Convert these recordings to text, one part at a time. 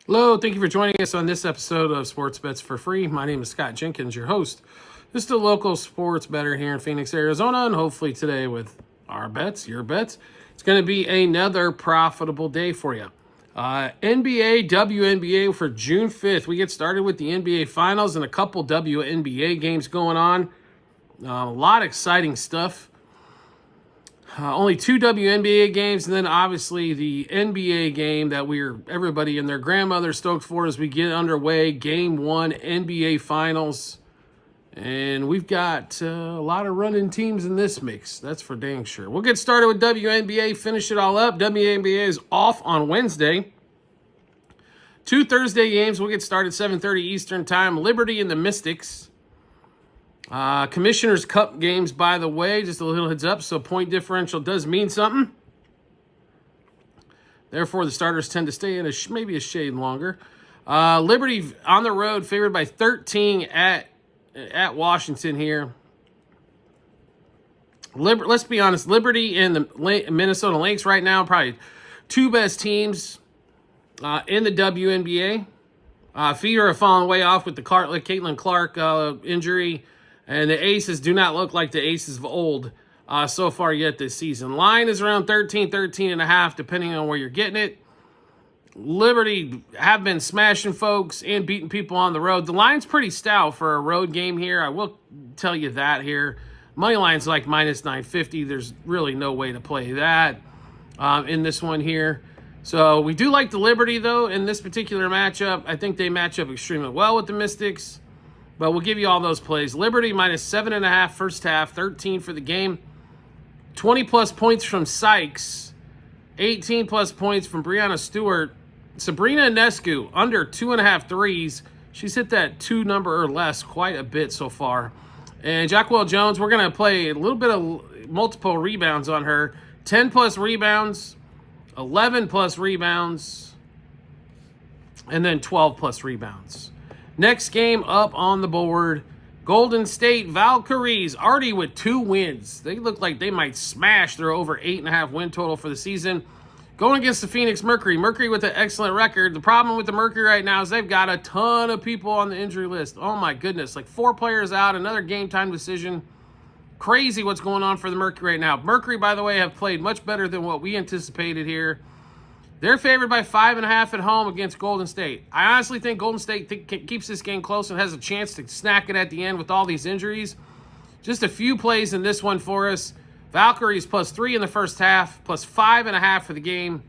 Hello, thank you for joining us on this episode of Sports Bets for Free. My name is Scott Jenkins, your host. This is the local sports bettor here in Phoenix, Arizona, and hopefully today with our bets, your bets, it's going to be another profitable day for you. NBA, WNBA for June 5th. We get started with the NBA Finals and a couple WNBA games going on. A lot of exciting stuff. Only two WNBA games, and then obviously the NBA game that everybody and their grandmother stoked for as we get underway. Game 1, NBA Finals. And we've got a lot of running teams in this mix. That's for dang sure. We'll get started with WNBA, finish it all up. WNBA is off on Wednesday. Two Thursday games. We'll get started 7:30 Eastern Time. Liberty and the Mystics. Commissioner's Cup games, by the way, just a little heads up, so point differential does mean something. Therefore, the starters tend to stay in maybe a shade longer. Liberty on the road, favored by 13 at Washington here. Let's be honest, Liberty and the Minnesota Lynx right now, probably two best teams in the WNBA. Feeder have fallen way off with the Caitlin Clark injury. And the Aces do not look like the Aces of old so far yet this season. Line is around 13.5, depending on where you're getting it. Liberty have been smashing folks and beating people on the road. The line's pretty stout for a road game here. I will tell you that here. Money line's like minus 950. There's really no way to play that in this one here. So we do like the Liberty, though, in this particular matchup. I think they match up extremely well with the Mystics. But we'll give you all those plays. Liberty minus 7.5 first half, 13 for the game. 20-plus points from Sykes. 18-plus points from Breanna Stewart. Sabrina Ionescu, under 2.5 threes. She's hit that 2 number or less quite a bit so far. And Jacquel Jones, we're going to play a little bit of multiple rebounds on her. 10-plus rebounds, 11-plus rebounds, and then 12-plus rebounds. Next game up on the board, Golden State Valkyries, already with 2 wins. They look like they might smash their over 8.5 win total for the season. Going against the Phoenix Mercury. Mercury with an excellent record. The problem with the Mercury right now is they've got a ton of people on the injury list. Oh my goodness, like 4 players out, another game time decision. Crazy what's going on for the Mercury right now. Mercury, by the way, have played much better than what we anticipated here. They're favored by 5.5 at home against Golden State. I honestly think Golden State keeps this game close and has a chance to snack it at the end with all these injuries. Just a few plays in this one for us. Valkyries plus 3 in the first half, plus 5.5 for the game.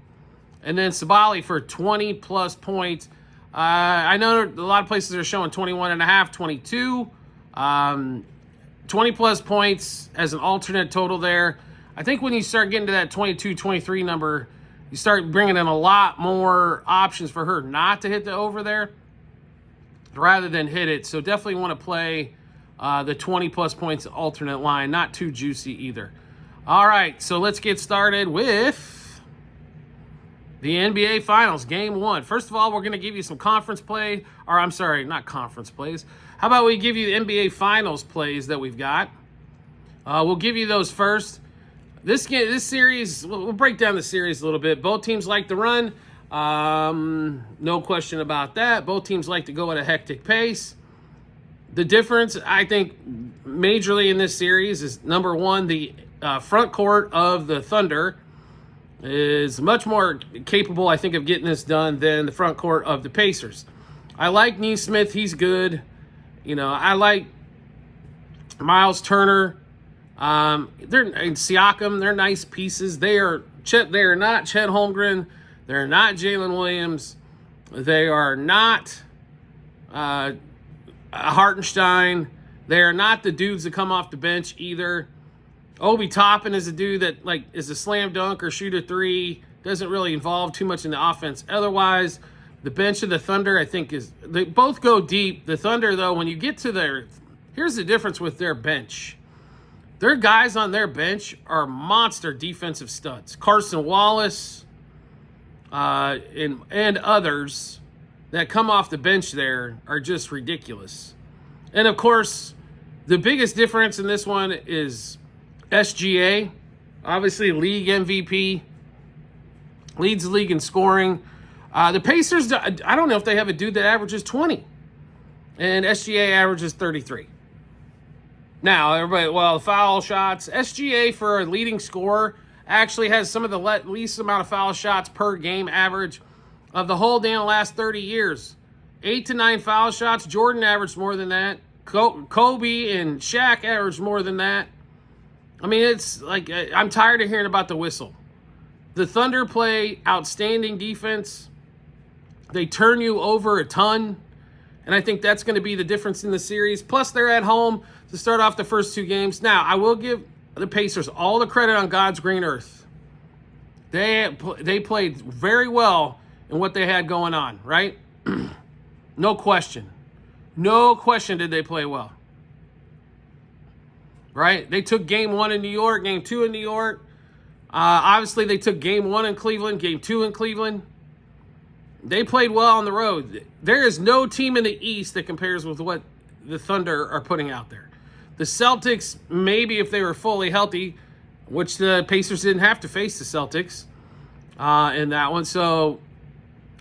And then Sabali for 20-plus points. I know a lot of places are showing 21.5, 22. 20-plus points as an alternate total there. I think when you start getting to that 22, 23 number, you start bringing in a lot more options for her not to hit the over there rather than hit it. So definitely want to play the 20-plus points alternate line. Not too juicy either. All right, so let's get started with the NBA Finals, Game 1. First of all, we're going to give you some conference play. Or I'm sorry, not conference plays. How about we give you the NBA Finals plays that we've got? We'll give you those first. This series, we'll break down the series a little bit. Both teams like to run. No question about that. Both teams like to go at a hectic pace. The difference, I think, majorly in this series is, number one, the front court of the Thunder is much more capable, I think, of getting this done than the front court of the Pacers. I like Nesmith. He's good. I like Miles Turner. They're in Siakam. They're nice pieces. They are not Chet Holmgren. They're not Jalen Williams. They are not Hartenstein. They are not the dudes that come off the bench either. Obi Toppin is a dude that is a slam dunk or shoot a 3. Doesn't really involve too much in the offense. Otherwise, the bench of the Thunder, I think, they both go deep. The Thunder, though, when you get to here's the difference with their bench. Their guys on their bench are monster defensive studs. Carson Wallace and others that come off the bench there are just ridiculous. And, of course, the biggest difference in this one is SGA, obviously league MVP, leads the league in scoring. The Pacers, I don't know if they have a dude that averages 20. And SGA averages 33. Now, everybody, well, foul shots. SGA, for a leading scorer, actually has some of the least amount of foul shots per game average of the whole damn last 30 years. 8 to 9 foul shots. Jordan averaged more than that. Kobe and Shaq averaged more than that. I mean, it's like, I'm tired of hearing about the whistle. The Thunder play outstanding defense. They turn you over a ton. And I think that's going to be the difference in the series. Plus, they're at home to start off the first 2 games. Now, I will give the Pacers all the credit on God's green earth. They played very well in what they had going on, right? No question. No question did they play well. Right? They took game 1 in New York, game 2 in New York. Obviously, they took game 1 in Cleveland, game 2 in Cleveland. They played well on the road. There is no team in the East that compares with what the Thunder are putting out there. The Celtics, maybe if they were fully healthy, which the Pacers didn't have to face the Celtics in that one. So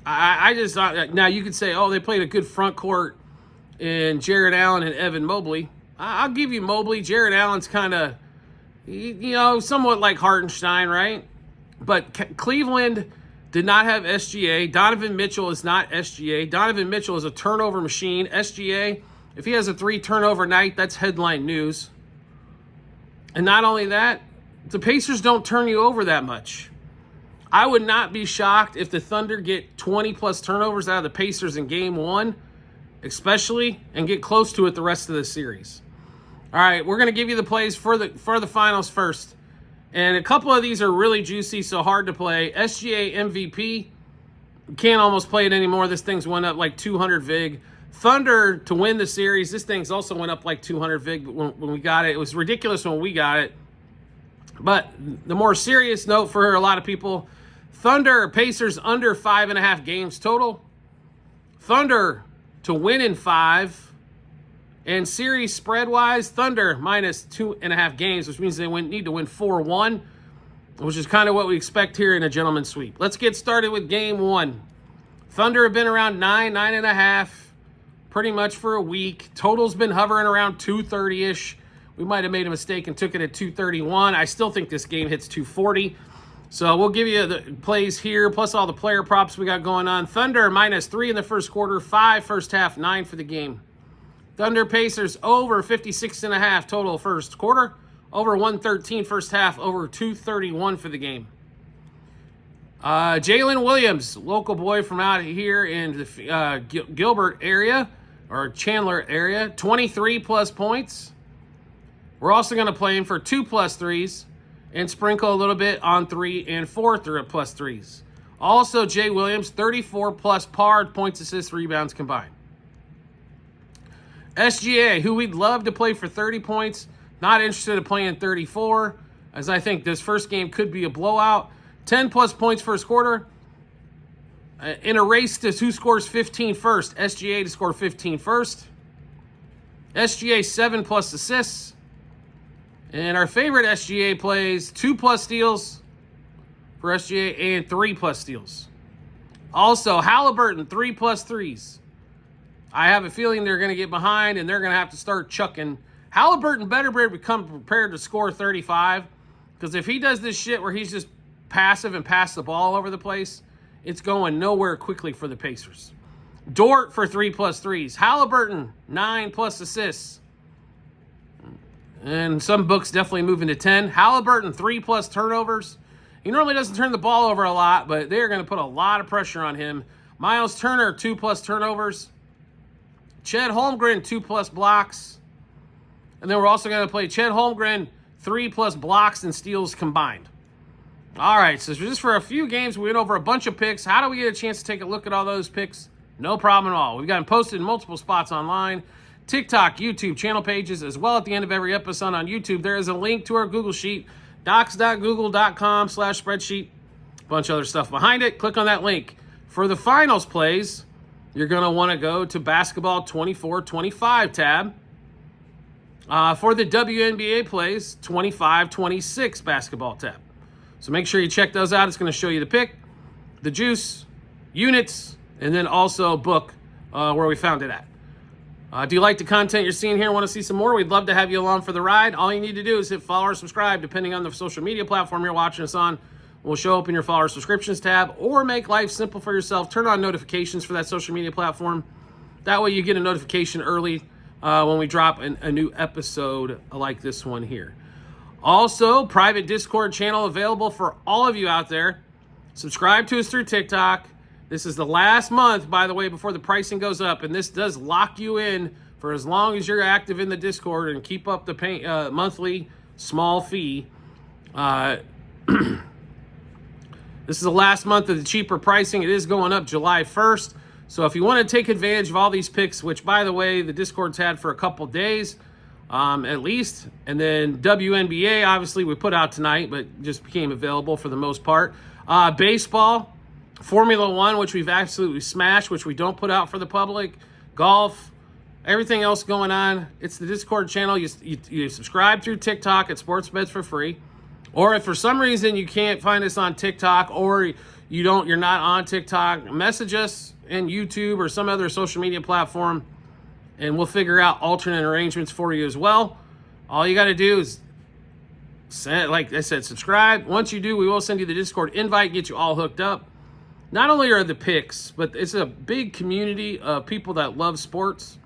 I just thought, now you could say, oh, they played a good front court in Jared Allen and Evan Mobley. I'll give you Mobley. Jared Allen's kind of, somewhat like Hartenstein, right? But Cleveland did not have SGA. Donovan Mitchell is not SGA. Donovan Mitchell is a turnover machine. SGA, if he has a 3 turnover night, that's headline news. And not only that, the Pacers don't turn you over that much. I would not be shocked if the Thunder get 20-plus turnovers out of the Pacers in game 1, especially, and get close to it the rest of the series. All right, we're going to give you the plays for the finals first. And a couple of these are really juicy, so hard to play. SGA MVP. Can't almost play it anymore. This thing's went up like 200 VIG. Thunder to win the series. This thing's also went up like 200 VIG when we got it. It was ridiculous when we got it. But the more serious note for a lot of people, Thunder Pacers under 5.5 games total. Thunder to win in 5. And series spread-wise, Thunder minus 2.5 games, which means they need to win 4-1, which is kind of what we expect here in a gentleman's sweep. Let's get started with game 1. Thunder have been around 9.5, pretty much for a week. Total's been hovering around 230-ish. We might have made a mistake and took it at 231. I still think this game hits 240. So we'll give you the plays here, plus all the player props we got going on. Thunder minus 3 in the first quarter, 5 first half, 9 for the game. Thunder Pacers over 56.5 total first quarter, over 113 first half, over 231 for the game. Jalen Williams, local boy from out here in the Gilbert area, or Chandler area, 23-plus points. We're also going to play him for 2+ threes and sprinkle a little bit on 3 and 4+ threes. Also, Jay Williams, 34-plus par, points, assists, rebounds combined. SGA, who we'd love to play for 30 points, not interested in playing 34, as I think this first game could be a blowout. 10-plus points first quarter. In a race to who scores 15 first, SGA to score 15 first. SGA 7+ assists. And our favorite SGA plays 2+ steals for SGA and 3+ steals. Also, Halliburton, 3+ threes. I have a feeling they're going to get behind and they're going to have to start chucking. Halliburton better become prepared to score 35, because if he does this shit where he's just passive and pass the ball all over the place, it's going nowhere quickly for the Pacers. Dort for 3+ threes. Halliburton, 9+ assists. And some books definitely moving to 10. Halliburton, 3+ turnovers. He normally doesn't turn the ball over a lot, but they're going to put a lot of pressure on him. Miles Turner, 2+ turnovers. Chet Holmgren, 2+ blocks. And then we're also going to play Chet Holmgren, 3+ blocks and steals combined. All right, so just for a few games, we went over a bunch of picks. How do we get a chance to take a look at all those picks? No problem at all. We've got them posted in multiple spots online. TikTok, YouTube, channel pages, as well at the end of every episode on YouTube. There is a link to our Google Sheet, docs.google.com/spreadsheet. A bunch of other stuff behind it. Click on that link. For the finals plays, you're going to want to go to Basketball 24-25 tab. For the WNBA plays, 25-26 basketball tab. So make sure you check those out. It's going to show you the pick, the juice, units, and then also book where we found it at. Do you like the content you're seeing here? Want to see some more? We'd love to have you along for the ride. All you need to do is hit follow or subscribe, depending on the social media platform you're watching us on. We'll show up in your follower subscriptions tab, or make life simple for yourself. Turn on notifications for that social media platform. That way you get a notification early when we drop a new episode like this one here. Also, private Discord channel available for all of you out there. Subscribe to us through TikTok. This is the last month, by the way, before the pricing goes up, and this does lock you in for as long as you're active in the Discord and keep up the monthly small fee. This is the last month of the cheaper pricing. It is going up July 1st. So if you want to take advantage of all these picks, which, by the way, the Discord's had for a couple days at least, and then WNBA, obviously, we put out tonight, but just became available for the most part. Baseball, Formula One, which we've absolutely smashed, which we don't put out for the public, golf, everything else going on. It's the Discord channel. You subscribe through TikTok at Sports Bets for free. Or if for some reason you can't find us on TikTok, or you're not on TikTok, message us in YouTube or some other social media platform, and we'll figure out alternate arrangements for you as well. All you got to do is like I said, subscribe. Once you do, we will send you the Discord invite, get you all hooked up. Not only are the picks, but it's a big community of people that love sports.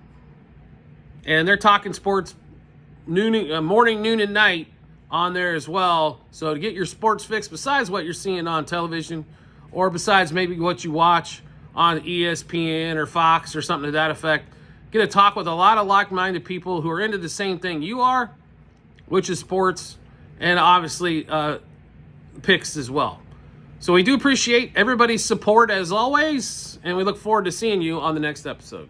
And they're talking sports morning, noon, and night on there as well. So to get your sports fix, besides what you're seeing on television, or besides maybe what you watch on ESPN or Fox or something to that effect, get to talk with a lot of like-minded people who are into the same thing you are, which is sports, and obviously picks as well. So we do appreciate everybody's support as always, and we look forward to seeing you on the next episode.